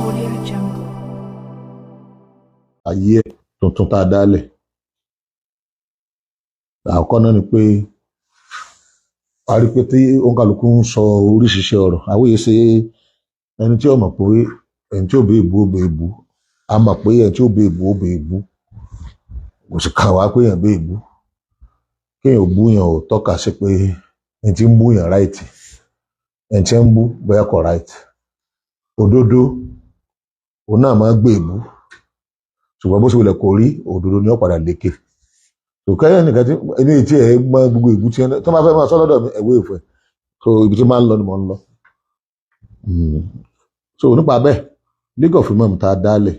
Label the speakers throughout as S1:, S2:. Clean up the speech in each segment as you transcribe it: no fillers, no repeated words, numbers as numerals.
S1: Audio Jungle.
S2: Ayé tuntun tá a dálẹ̀. Àkọ́kọ́ náà ni pé a rí pé tí òǹkàlùkù ń sọ oríṣiríṣi ọ̀rọ̀ àwọn èyí ṣe ẹni tí ó mọ̀ pé ẹni tí ó bẹ èbú ó bẹ èbú, a mọ̀ pé ẹni tí ó bẹ èbú ó bẹ èbú, kò sì kà wá pé èèyàn bẹ èbú, kéèyàn bú yàn ò tọ́ka sí pé ẹni tí ń bú yàn ráìtì, ẹni tí ń bú bóyá kò ráìtì. Òdodo òun náà máa ń gbé èbú, ṣùgbọ́n bó ṣe wulẹ̀ kò rí òdodo ni ó padà lékè. Òkèèyàn nìkan tí ẹni tí ẹ mọ gbogbo ìbú tí tó máa fẹ́ máa sọ lọ́dọ̀ mi ẹ̀wọ́ ìfẹ́, so ibi tí máa ń lọ ni mò ń lọ. So nípa bẹ́ẹ̀ League of Imams tá a dálẹ̀,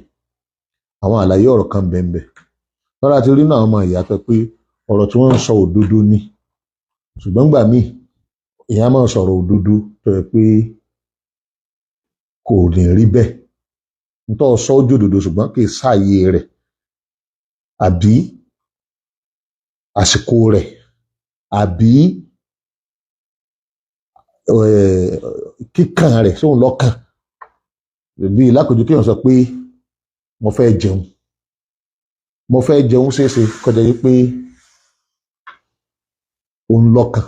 S2: àwọn àlàyé ọ̀rọ̀ kan bẹ́ẹ̀ lọ́la ti rí náà ọmọ ìyá pé ọ̀rọ̀ tí wọ́n ń sọ òdodo ni, ṣùgbọ́n gbà míì ìyá máa sọ̀rọ̀ òdodo tó yẹ pé kò ní rí bẹ́ẹ̀ nítorí sọ ojú òdodo ṣùgbọ́n kì í sáàyè rẹ̀ àbí àsìkò rẹ̀ àbí kíkàn rẹ̀ sóhun lọ́kàn. Bí lákòójú kéèyàn sọ pé mo fẹ́ jẹun ṣeéṣe kọjá yìí pé òun lọ́kàn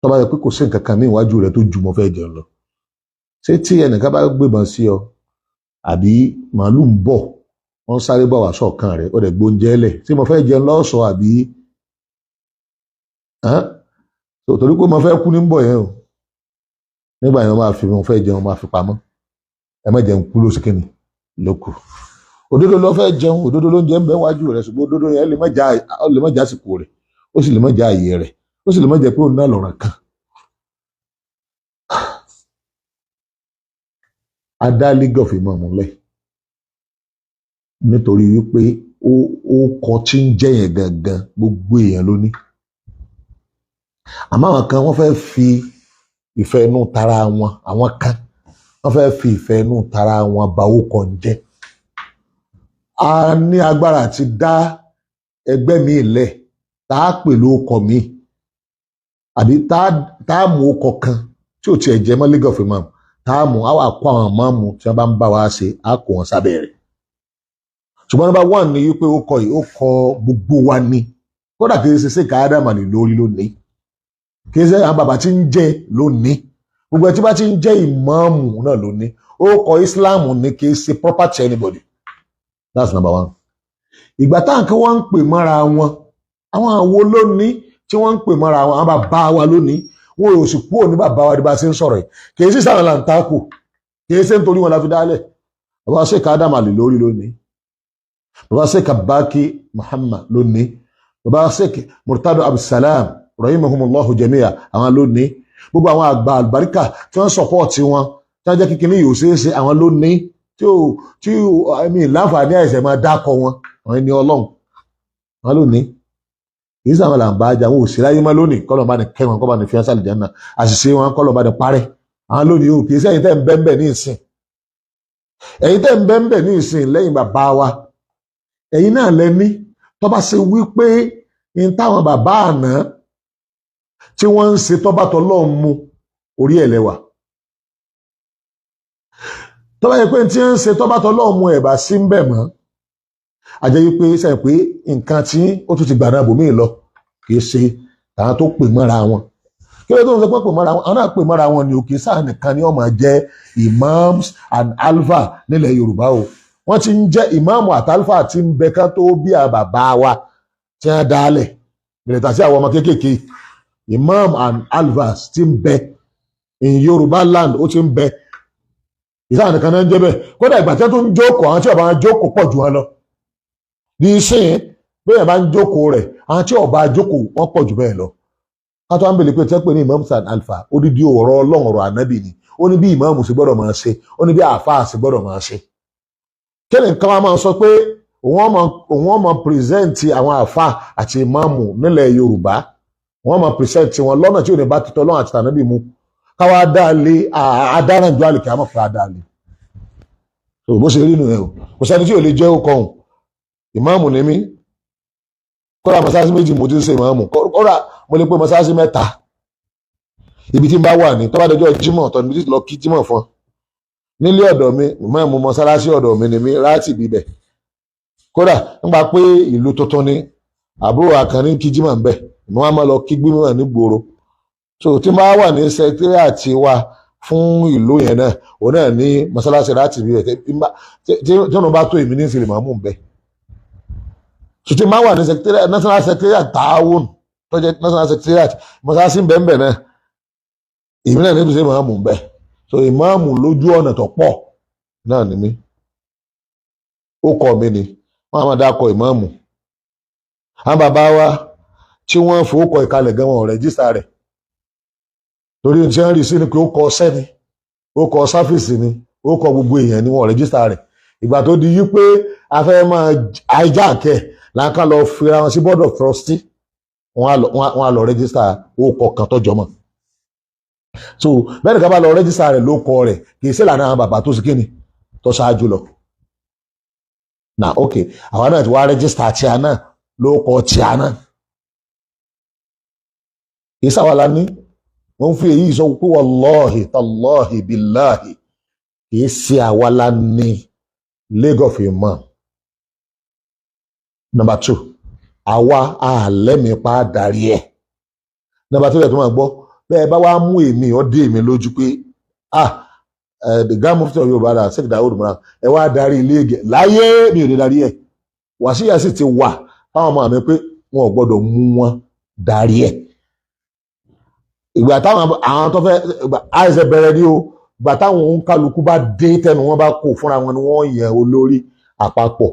S2: tó bá yẹ pé kò sí nǹkan kan ní ìwájú rẹ̀ tó ju mo fẹ́ jẹun lọ. Ṣé tí ẹnìkan bá gbébọn sí ọ àbí màálù ń bọ̀ wọ́n sáré bọ̀ wá sọ̀kan rẹ̀ ó dẹ̀ gbóúnjẹ lẹ̀ tí mo fẹ́ jẹun lọ́sọ̀ọ́ àbí torí pé mo fẹ́ kú ní bọ̀ yẹn o, nígbà yẹn máa fi mo fẹ́ jẹun máa fi pamọ́, ẹ má jẹun kú lóṣù kínní lókù. Òdodo ló fẹ́ jẹun, òdodo ló ń jẹ ń bẹ wájú rẹ̀, ṣùgbọ́n òdodo yẹn lè má já àsìkò rẹ̀, ó sì lè má já àyè rẹ̀, ó sì lè má jẹ pé òun náà lọ̀rọ̀ kan. A dá League of Imams lẹ̀ nítorí wípé ó kọ tí ń jẹ́ yẹn gangan gbogbo èèyàn ló ní. Àmọ́ àwọn kan wọ́n fẹ́ fi ìfẹ́ inú tara wọn, àwọn kan wọ́n fẹ́ fi ìfẹ́ inú tara wọn bà orúkọ jẹ́. A ní agbára àti dá ẹgbẹ́ mi lẹ̀ tá a pè lórúkọ mi àbí tá a mú orúkọ kan tí ò tiẹ̀ jẹ́ mọ́ League of Imams tá a mú àwọn àkó àwọn máàmù tí wọ́n bá ń bá wa ṣe á kó wọn sábẹ́ rẹ̀. Ṣùgbọ́n number one ni wípé ó kọ yìí ó kọ gbogbo wa ni, kódà kì í ṣe ká ádámà ní lórí lónìí, kì í ṣe àwọn bàbá tí ń jẹ lónìí, gbogbo ẹ̀ tí bá ti ń jẹ́ ìmáàmù náà lónìí, ó kọ Islam ní kì í ṣe property anybody. That's number one. Ìgbà táwọn kan wọ́n ń pè mọ́ra wọn, àwọn àwo lónìí tí wọ́n ń pè mọ́ra wọn, àwọn bàbá wa lónìí wọn ò sì kúrò ní bàbá wa bí bá ṣe ń sọ̀rọ̀ yìí, kì í sí sáwọn làǹtàkù, kì í ṣe nítorí wọn la fi dálẹ̀. Bàbá ṣe ká ádámà lè lórí lónìí, bàbá Sheikh Baki Muhammad lónìí, bàbá Sheikh Murtado Abdulsalam rahimahumullahu jami'a àwọn lónìí, gbogbo àwọn àgbà àlùbáríkà tí wọ́n sọpọ́ọ̀tì wọn tí wọ́n jẹ́ kíkiní yóò ṣeéṣe àwọn lónìí tí ẹ̀mí láǹfààní àìsàn máa dákọ̀ wọn, àwọn ẹni ọlọ́run àwọn lónìí. Kì í sàwọn làǹbá ajá wọn ò sí láyé mọ́ lónìí, kọ́lọ̀ bá ní kẹ́ wọn kọ́ bá ní fi ẹ́sà àlùjánnà, àṣìṣe wọn kọ́lọ̀ bá ní parẹ́. Àwọn lónìí ò kì í sẹ́yìn tẹ́ ń bẹ́ńbẹ̀ ní ìsìn, ẹ̀yin tẹ́ ń bẹ́ńbẹ̀ ní ìsìn lẹ́yìn bàbá wa, ẹ̀yin náà lẹ́ní tó bá ṣe wípé ní táwọn bàbá àná tí wọ́n ń ṣe tọ́ba tọ́lọ́run mu orí ẹ̀ lẹ́wà, tó bá yẹ pé tí ń ṣe tọ́ba tọ́lọ́run mu ẹ̀ bá sí ń bẹ̀ mọ́, àjẹ́ wípé sẹ́yìn pé nǹkan tí ó tún ti gbà náà bòmíì lọ kì í ṣe àwọn tó pè mọ́ra wọn. Kí ló tó ń sọ pé pè mọ́ra wọn, àwọn náà pè mọ́ra wọn ni òkè sáà nìkan ni wọ́n máa jẹ́ Imams and Alfas nílẹ̀ Yorùbá o. Wọ́n ti ń jẹ́ ìmáàmù àtàlfà tí ń bẹ ká tó bí a bàbá wa tí wọ́n dálẹ̀ bẹ̀rẹ̀ tàbí àwọn ọmọ kéékèèké. Imam and Alfas ti ń bẹ in Yorùbá land, ó ti ń bẹ ìsáà nìkan náà ń jẹ́ bẹ́ẹ̀. Kódà ìgbà tí wọ́n tún ń jókòó, àwọn tí ọba jókòó pọ̀ jù wọn lọ ní ìsìn bẹ́ẹ̀ bá ń jókòó rẹ̀, àwọn tí ọba jókòó wọ́n pọ̀ jù bẹ́ẹ̀ lọ. Ká tó wá ń bèèrè pé tẹ́ pé ní Imams and Alfas odidi ọ̀rọ̀ Ọlọ́run ọ̀rọ̀ ànábì ni, ó ní bí ìmáàmù sì gbọ́dọ̀ máa ṣe, ó ní bí àáfàá sì gbọ́dọ̀ máa ṣe. Kí ni nǹkan wa máa sọ pé òun ọmọ pírẹsẹ̀ntì àwọn àáfàá àti ìmáàmù nílẹ̀ Yorùbá, wọ́n máa pírẹsẹ̀ntì wọn lọ́nà tí ò ní bá títọ́ Ọlọ́run àti tànábì mu, káwá dáálé adáranjọ àlèkè àmọ́ fún adáálé. Bó ṣe rí nù ẹ o, kò sẹ́ni tí ò lè jẹ́ òkọ̀ ọ̀hún. Ìmáàmù ni mí, kọ́ra mọ́sáàsì méjì mo ti ń ṣe ìmáàmù, kọ́ra mo lè pé mọ́sáàsì mẹ́ta ibi tí n bá wà ní tó bá dọjọ́ jímọ̀ ọ̀tọ̀ níbi tí lọ kí jímọ̀ fún nílé ọ̀dọ̀ mi mo mọ́sálásí ọ̀dọ̀ mi ni mi láti bíbẹ̀ kódà nípa pé ìlú tuntun ni àbúrò àkànní kí jímọ̀ ń bẹ̀ mo máa lọ kí gbímọ̀ ní gbòòrò so tí n bá wà ní sẹkítírìàtì wa fún ìlú yẹn náà òun náà ní mọ́sálásí láti bíbẹ̀ tí wọ́n bá tó èmi ní ìsìlẹ̀ màmú ń bẹ̀ so tí n bá wà ní national secretariat Taawun tó jẹ́ national secretariat mọ́sálásí ń bẹ̀ ń bẹ̀ náà èmi náà níbi tí ìmáàmù ń bẹ so ìmáàmù lójú ọ̀nà tó pọ̀ náà ni mí ó kọ mi ni wọ́n á máa dákọ ìmáàmù àwọn bàbá wa tí wọ́n fowókọ ìkalẹ̀ gan wọn ò rẹ́jísítà rẹ̀ torí tí wọ́n rí sí ni pé ó kọ ọsẹ́ ni ó kọ sáfìsì ni ó kọ gbogbo èèyàn ni wọn ò rẹ́jísítà rẹ̀ ìgbà tó di wípé a fẹ́ máa hijackẹ́ láǹkà lọ fira wọn sí board of trustee wọ́n á lọ rẹ́jísítà ó kọ kan tọ́jọ́ mọ́ so bẹ́ẹ̀ni ká bá lọ rẹ́jísítà rẹ̀ ló kọ rẹ̀ kì í sí ìlànà àwọn bàbá tó sì kíni tó ṣáájú lọ na ok àwọn náà ti wá rẹ́jísítà tí a náà ló kọ tí a náà kì í sáwàlá ní wọ́n fi èyí sọ pé wallahi tallahi billahi kì í sí àwàlá ní League of Imam. Number 2 àwa àlẹ́mìípa darí ẹ̀. Number 2 rẹ̀ tó máa gbọ́ bẹ́ẹ̀ bá wá mú èmi ọdẹ èmi lójú pé the grand Mufti Yoruba náà Sheikh Daud mìíràn ẹ wá darí ilé ẹgẹ láyé mi ò lè darí ẹ̀ wàsíyà sì ti wà fáwọn ọmọ mi pé wọn ò gbọ́dọ̀ mú wọn darí ẹ̀ ìgbà táwọn àwọn tó fẹ́ àìsẹ bẹ̀rẹ̀ ní o ìgbà táwọn òun kálukú bá dé tẹnu wọn bá kó fúnra wọn ni wọ́n yàn olórí àpapọ̀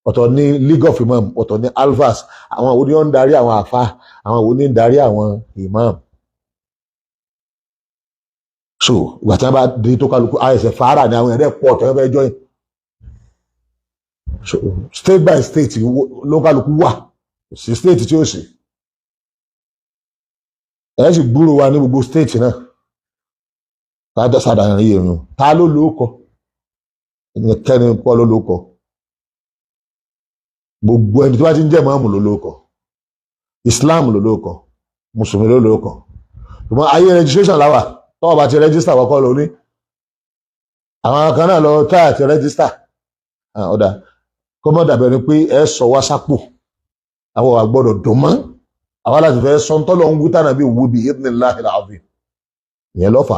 S2: ọ̀tọ̀ ní League of Imam ọ̀tọ̀ ní Alfas àwọn òní ń darí àwọn àfa àwọn òní ń darí àwọn imam so ìgbà tí wọ́n bá dé tó kálukú àìsẹ̀ fàárà ni àwọn ẹ̀rẹ́ pọ̀ tẹ́wọ́ fẹ́ join so state by state ló kálukú wà sí state tí ó sì ẹ̀ sì gbúrò wa ní gbogbo state náà kájọ́ sàdánù yìí rìn ta ló lóókọ kẹ́ni pọ́ ló lóókọ gbogbo ẹni tí wọ́n ti ń jẹ́ mọ́ọ̀mù ló lóókọ Islam ló lóókọ mùsùlùmí ló lóókọ ṣùgbọ́n ayé registration láwà tọ́wọ́ bá ti register wọ́kọ́ lóní àwọn kan náà lọ táyà ti register ọ̀dà kọ́mọ́ dàbẹ̀ ni pé ẹ sọ wá sápò àwọn wà gbọ́dọ̀ dùn mọ́ àwọn láti fẹ́ sọ tọ́lọ̀ ń wú tánà bí wú bí idhnillahi al-azim ìyẹn lọ́fà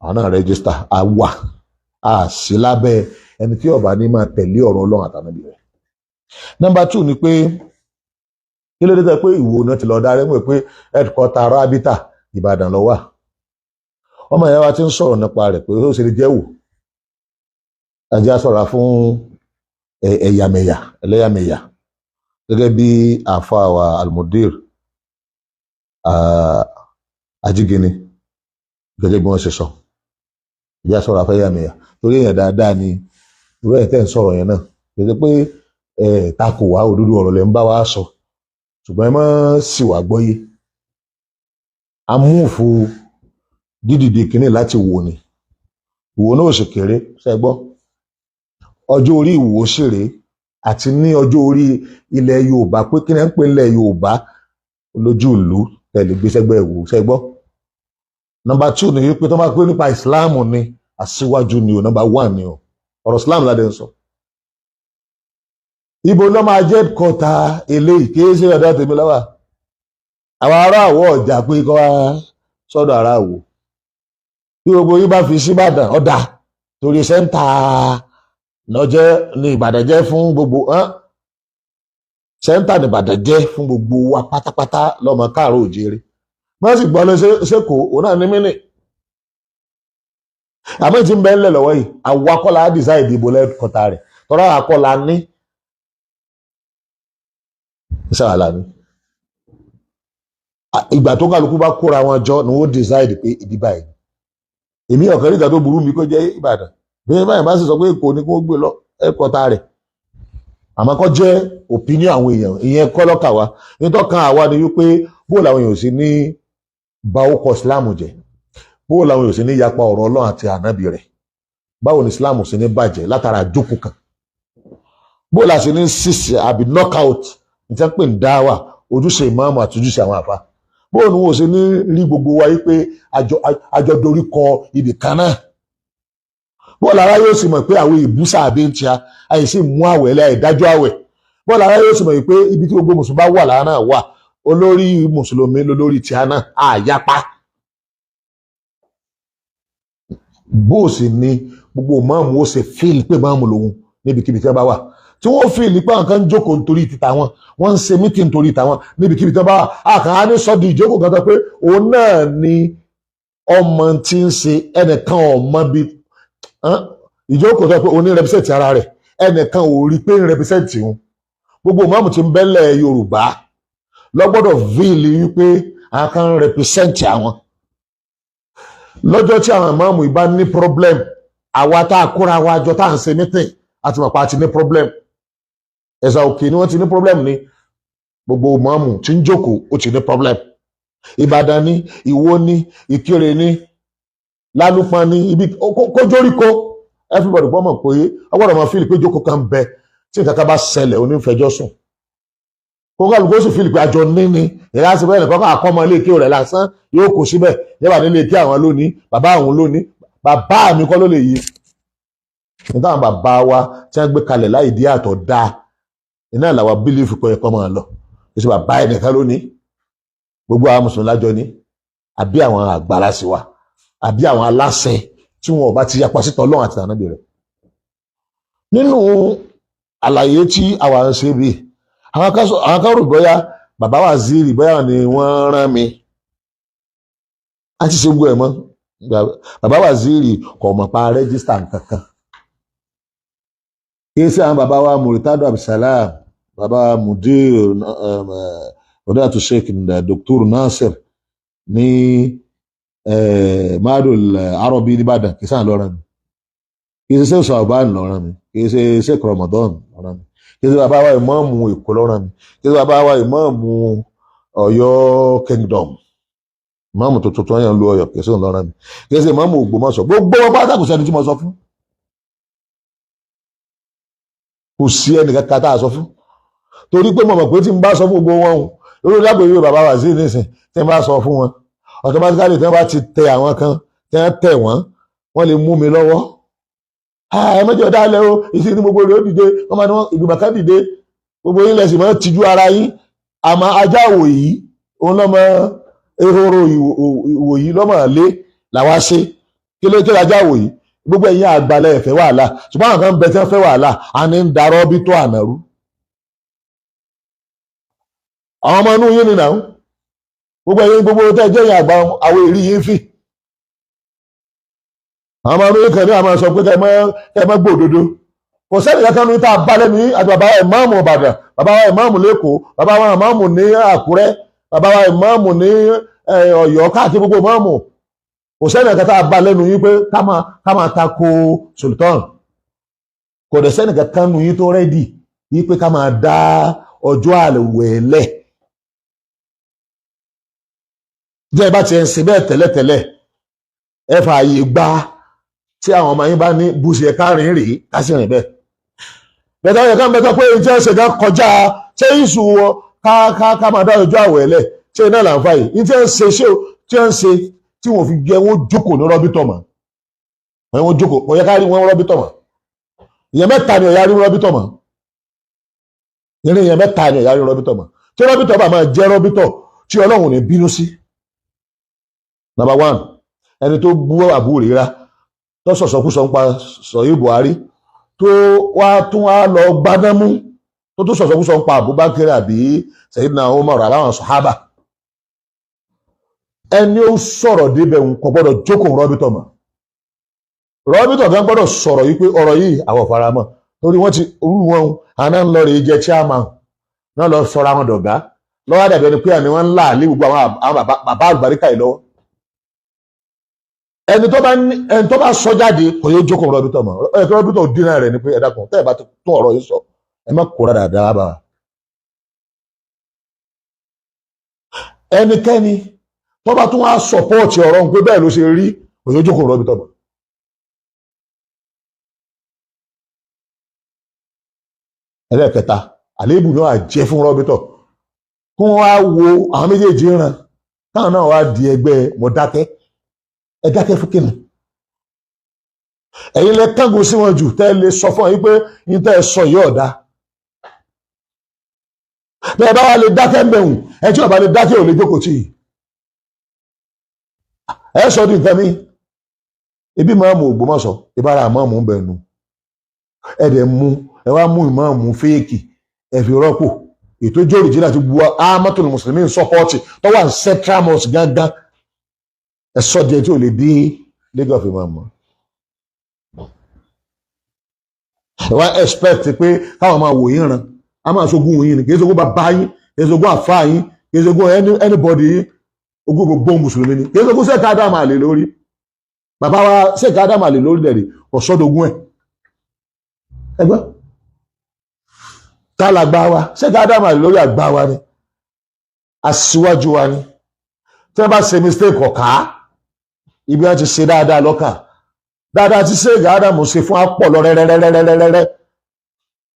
S2: àwọn náà register àwà sí lábẹ́ ẹni tí ọba ní máa tẹ̀lé ọ̀rọ̀ Ọlọ́run àtànábì rẹ̀. Number 2 ni pé kí ló dé tẹ́ pé Ìwó náà ti lọ darí mọ̀ pé headquarter Rábítà Ìbàdàn ló wà ọmọ ìyá wa ti ń sọ̀rọ̀ nípa rẹ̀ pé ó ṣe lè jẹ́ wò ẹjẹ́ sọ̀rọ̀ fún ẹlẹ́yàmẹ̀yà gẹ́gẹ́ bí àfáà wa Al-Mudir Ajígini gẹ́gẹ́ bí wọ́n ṣe sọ ìyá sọ̀rọ̀ afẹ́yàmẹ̀yà torí èèyàn dáadáa ni irú ẹ̀ tẹ́ ń sọ̀rọ̀ yẹn náà gẹ́gẹ́ pé takò wá òdodo ọ̀rọ̀ lẹ́ ń bá wa sọ ṣùgbọ́n ẹ má sì wá gbọ́yé amúfo dídìde kínní láti wò ni Ìwó náà sì kéré ṣẹgbọ́ ọjọ́ orí Ìwó ṣèré àti ní ọjọ́ orí ilẹ̀ Yorùbá pé kí ni ẹ ń pè ilẹ̀ Yorùbá lójú ìlú tẹ̀lé gbéṣẹ́gbẹ́ Ìwó ṣẹgbọ́. Number 2 ni wípé tó máa pé nípa ìsìláàmù ni aṣíwájú ni o number 1 ni o ọ̀rọ̀ ìsìláàmù ládẹ́ ń sọ. Ibo ló máa jẹ́ kọta eléyìí kí ṣe ọ̀dọ́ tèmi lọ́wọ́ àwọn ará Àwọ̀ ọ̀jà pé kọ́ wá sọ́dọ̀ ará Àwọ̀ bí gbogbo yín bá fi síbàdàn ọ̀dà torí sẹ́ńtà lọ́jẹ́ ní Ìbàdàn jẹ́ fún gbogbo sẹ́ńtà ní Ìbàdàn jẹ́ fún gbogbo wa pátápátá lọ́mọ káàró òjèrè wọ́n sì gbọ́ lọ sẹ́kọ̀ọ́ òun náà ní mínì àmọ́ ìtì ń bẹ́ ńlẹ̀ lọ́wọ́ yìí àwọn akọ́lá á dìsáì ìdìbò lẹ́kọ̀ọ́ta rẹ̀ tọ́lá akọ́lá ní ìṣàlá ní ìgbà tó kálukú bá kóra wọn jọ ni wọ́n dìsáì pé ìdí báyìí èmi ọ̀kan nígbà tó burú mi kó jẹ́ Ìbàdàn bí báyìí bá sì sọ pé Èkó ni kó gbé lọ ẹ̀kọ́ta rẹ̀ àmọ́ kọ́ jẹ́ opinion àwọn èèyàn ìyẹn kọ́ lọ́kà wa nítorí kan àwa ni wípé bó làwọn èèyàn sì ní bà orúkọ Islam jẹ́ bó làwọn èèyàn sì ní yapa ọ̀rọ̀ Ọlọ́run àti ànábì rẹ̀ báwo ni Islam sì ní bàjẹ́ látara àjókòó kan bó la sì ní sísè àbí knockout níta pé ń dá wà ojúṣe ìmáàmù àti ojúṣe àwọn àfa bóun ni wọn ò ṣe ní rí gbogbo wa yí pé àjọ dorí kọ ibì kan náà bọ́ọ̀lù ara yóò sì mọ̀ pé àwọn ìbúsà àbí ń tia àyè sì mú àwẹ̀ lẹ́ ìdájọ́ àwẹ̀ bọ́ọ̀lù ara yóò sì mọ̀ pé ibi tí gbogbo mùsùlùmí bá wà lára náà wà olórí mùsùlùmí lólórí tíá náà àyapa bó sì ni gbogbo máàmù ó ṣe fíìlì pé máàmù lòun níbikíbi tí wọ́n bá wà tí wọ́n fíìlì pé àwọn kan ń jókòó nítorí títà wọn wọ́n ń ṣe mítì nítorí títà wọn níbikíbi tí wọ́n bá wà àkàn á ní sọ́dọ̀ ìjókòó kan tó pé òun náà ni ọmọ tí ń ṣe ẹnìkan ọmọ bí ìjókòó tó pé òun ní rẹpísẹ̀tì ara rẹ̀ ẹnìkan ò rí pé ń rẹpísẹ̀tì òun gbogbo máàmù tí ń bẹ́lẹ̀ Yorùbá lọ́gbọ́dọ̀ fíìlì wípé àwọn kan ń rẹpísẹ̀tì àwọn lọ́jọ́ tí àwọn ìmáàmù ìbá ní problem àwa tá a kóra wa jọ tá à ń ṣe mítìn àti mọ̀pá ti ní problem ẹ̀sà òkè ni wọ́n ti ní problem ní gbogbo ìmáàmù tí ń jókòó ó ti ní problem Ìbàdàn ní Ìwó ní Ìkirè ní Lálùpọ̀ ní ibi kójóríkó everybody gbọ́ mọ̀ pé ọgbọ́dọ̀ máa fíìlì pé jókòó kan bẹ tí nǹkan kan bá ṣẹlẹ̀ onífẹjọ́ sùn kó kálukú sì fíìlì pé àjọ níní ìlàsì bẹ́ẹ̀ nìkan àkọ́ ọmọ ilé ike rẹ̀ lásán yóò kó síbẹ̀ yẹ́bà nílé ike àwọn lónìí bàbá àwọn lónìí bàbá mi kọ́ ló lè yí nígbà àwọn bàbá wa tí wọ́n gbé kalẹ̀ láì dí àtọ̀ dáa iná làwa bílífù pé ẹ̀kọ́ máa lọ èsì bàbá ẹnìkan lónìí gbogbo àwọn mùsùlùmí lájọ ní àbí àwọn àgbàlá sí wa àbí àwọn aláṣẹ tí wọn ò bá ti yapa sí tọ́lọ́run àti ànábì rẹ̀ nínú àlàyé tí àwa ń ṣe bíi àwọn kan rò bóyá bàbá waziri bóyá ni wọ́n rán mi àti ṣe gbogbo ẹ̀ mọ́ bàbá waziri kò mọ̀ pa rẹ́gísítà kankan kí sí àwọn bàbá wa Muritado Abdulsalam bàbá mudir odatu sheikh Dr. Nasir ní Madul Arabi nìbàdàn kì í sàn lọ́rọ̀ mi kì í ṣe sọ̀bán lọ́rọ̀ mi kì í ṣe sheikh Ramadan lọ́rọ̀ mi kí ṣe bàbá wa ìmáàmù Èkó lọ́rọ̀ mi kí ṣe bàbá wa ìmáàmù Ọ̀yọ́ Kingdom ìmáàmù tuntun tó yàn lu Ọ̀yọ́ kì í ṣe lọ́rọ̀ mi kí ṣe ìmáàmù Ògbómọ̀ṣọ́ gbogbo wọn pátá kò sẹ́ni tí mo sọ fún kò sí ẹnìkan kan tá a sọ fún torí pé mo mọ̀ pé tí n bá sọ fún gbogbo wọn lórí lágbègbè bàbá wa sí nísìn tí n bá sọ fún wọn automatically tí wọ́n bá ti tẹ àwọn kan tí wọ́n tẹ̀ wọ́n lè mú mi lọ́wọ́ ẹ mẹ́jọ dálẹ̀ o ìsìn ní gbogbo rẹ̀ ó dìde wọ́n máa ní wọ́n ìgbìmọ̀ kan dìde gbogbo yín lẹ̀sìn máa tijú ara yín àmọ́ ajá òwòyí òun lọ́mọ ehoro ìwòyí lọ́mọ lé làwa ṣe kí ló kí ajá òwòyí gbogbo ẹ̀yin àgbàlẹ̀ ẹ̀fẹ́ wàhálà ṣùgbọ́n àwọn kan ń bẹ tí wọ́n fẹ́ wàhálà a ní ń darọ́ bí tó ànàrú àwọn ọmọ inú yín nìyà gbogbo ẹ̀yin gbogbo tẹ́ jẹ́ ìyá àgbà àwọn èrí yín fì àwọn ọmọ inú yín kan ní àwọn sọ pé kẹ́ mọ́ gbòdodo kò sẹ́ni kankan ní tá a bá lẹ́nu àti bàbá wa ìmáàmù Ìbàdàn bàbá wa ìmáàmù lẹ́kọ̀ọ́ bàbá wa ìmáàmù ní Àkúrẹ́ bàbá wa ìmáàmù ní Ọ̀yọ́ káàkiri gbogbo ìmáàmù kò sẹ́ni kankan tá a bá lẹ́nu yín pé ká máa tako sultan kò dẹ̀ sẹ́ni kankan nù yín tó rẹ́dì yí pé ká máa dá ọjọ́ àwẹ̀lẹ̀ jẹ́ bá ti ẹ̀ ń ṣe bẹ́ẹ̀ tẹ́lẹ̀tẹ́lẹ̀ ẹ fààyè gbà tí àwọn ọmọ yín bá ní búṣe káàrin rèé ká sì rìn bẹ́ẹ̀ bẹ́ẹ̀ táwọn ẹ̀ka ń bẹ́tọ̀ pé ìjẹ́ ṣe ká kọjá ṣé ìṣù ká máa dá ọjọ́ àwẹ̀lẹ̀ ṣé iná là ń fà yìí ìjẹ́ ń ṣe ṣé tí wọ́n ń ṣe tí wọ́n fi jẹ́ wọ́n jókòó ní rọ́bítọ̀ mọ́ wọ́n jókòó wọ́n yẹ ká rí wọ́n rọ́bítọ̀ mọ́ ìyẹn mẹ́ta ni ọ̀yá rí rọ́bítọ̀ mọ́ ìyẹn mẹ́ta ni ọ̀yá rí rọ́bítọ̀ mọ́ tí rọ́bítọ̀ bá máa jẹ́ rọ́bítọ̀ tí Ọlọ́run ní bínú sí. Number one ẹni tó bú àbúrò rírá tó sọ̀sọ̀kúsọ ń pa sọ̀yí Buhari tó wá tún wá lọ gbanámú tó tún sọ̀sọ̀kúsọ ń pa Abubakar àbí Sayyidina Umar àbáwọn sàhábà ẹni ó sọ̀rọ̀ débẹ̀ ń kò gbọ́dọ̀ jókòó rọ́bítọ̀ mọ́ rọ́bítọ̀ kan gbọ́dọ̀ sọ̀rọ̀ yìí pé ọ̀rọ̀ yìí àwọn faramọ́ torí wọ́n ti orú wọn àná ń lọ rèé jẹ chairman náà lọ sọ̀rọ̀ àwọn dọ̀gá lọ́wọ́ dàbí ẹni pé àní wọ́n ń là ní gbogbo àwọn bàbá àgbàríkà yìí lọ́wọ́ ẹni tó bá sọ jáde kò yóò jókòó rọ́bítọ̀ mọ́ rọ́bítọ̀ dínà rẹ̀ ni pé ẹ dákun tẹ́ ẹ bá tún ọ̀rọ̀ yìí sọ ẹ má kóra dáadáa bá wa ẹnikẹ́ni tó bá tún wá sọpọ́ọ̀tì ọ̀rọ̀ ń pé bẹ́ẹ̀ ló ṣe rí kò yóò jókòó rọ́bítọ̀ mọ́. ẹlẹ́ẹ̀kẹta àléébù náà jẹ́ fún rọ́bítọ̀ kí wọ́n á wo àwọn méjèèjì ràn káwọn náà wá di ẹgbẹ́ mo dákẹ́ ẹ dákẹ́ fún kínní ẹ̀yin lẹ kángun sí wọn jù tẹ́ lè sọ fún ọ yí pé yín tẹ́ sọ yìí ọ̀dà bẹ́ẹ̀ bá wà lè dákẹ́ mẹ́hùn ẹ tí ọba lè dákẹ́ ò lè jókòó tì í ẹ sọ di nǹkan mi ebi máàmù Ògbómọ̀ṣọ́ ìbára máàmù ń bẹ̀ nu ẹ dẹ̀ mú ẹ wá mú ìmáàmù fẹ́ẹ̀kì ẹ fi rọ́pò ètò ìjọ òrìjìnà ti bu amatul mùsùlùmí ń sọ́pọ́ọ̀tì tó wà ní central mosque gángan ẹ sọ díẹ̀ tí ò lè dé Lagos of ìmáàmù ẹ wá expect pé káwọn máa wò yín ran a máa sogún yín ni kì í sogún bàbá yín kì í sogún àfáà yín kì í sogún anybody yín ogún gbogbo mùsùlùmí ni kì í sogún Sheikh Adam àlè lórí bàbá wa Sheikh Adam àlè lórí dẹ̀rẹ̀ ọ̀sọ́dọ̀gún ẹ̀ ẹgbẹ́ tá làgbà wa Sheikh Adam àlè lórí àgbà wa ni aṣíwájú wa ni tí wọ́n bá ṣe mistake ọ̀ká ibi wọn ti ṣe dáadáa lọ́kà dáadáa tí Sheikh Adam ṣe fún apọ̀ lọ rẹ́rẹ́rẹ́rẹ́rẹ́rẹ́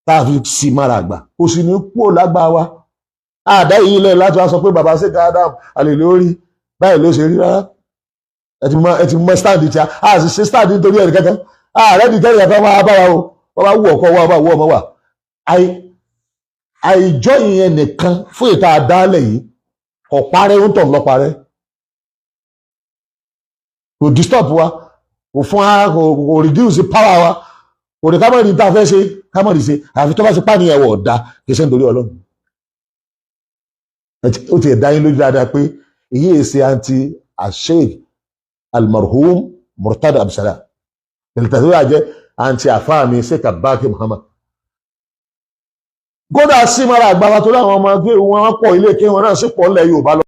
S2: tá a fi sí mara àgbà kò sì ní kúrò lágbà wa àdá yìí lẹ̀ láti wá sọ pé bàbá Sheikh Adam àlè lórí báyìí ló ṣe rí rárá ẹ ti mọ stand tí a sì ṣe stand nítorí ẹ̀rí kankan ààrẹ ti tẹ́lẹ̀ kan máa bára o wọ́n bá wù ọkọ wa wọ́n bá wù ọmọ wa àìjọ ìyẹn nìkan fún ìta àdálẹ̀ yìí kò parẹ́ ó ń tọ̀ lọ parẹ́ kò disturb wa kò fún wa kò reduce power wa kò ní kámọ́rì tá a fẹ́ ṣe kámọ́rì ṣe àfi tó bá ṣe pàníyàn ẹ̀wọ̀ ọ̀dà kì í ṣe nítorí Ọlọ́run ó ti ẹ̀dá yín lójú dáadáa pé èyí èsì àǹtí Sheikh almarhum Murtada Abdulsalam tẹ̀lẹ̀tẹ̀lẹ̀ wà jẹ́ àǹtí àfáàmì Sheikh Abaki Muhammad gódà sí mara àgbàwà tó láwọn ọmọ ẹgbẹ́ wọn pọ̀ ilé kí wọn náà sí pọ̀ ńlẹ̀ Yorùbá lọ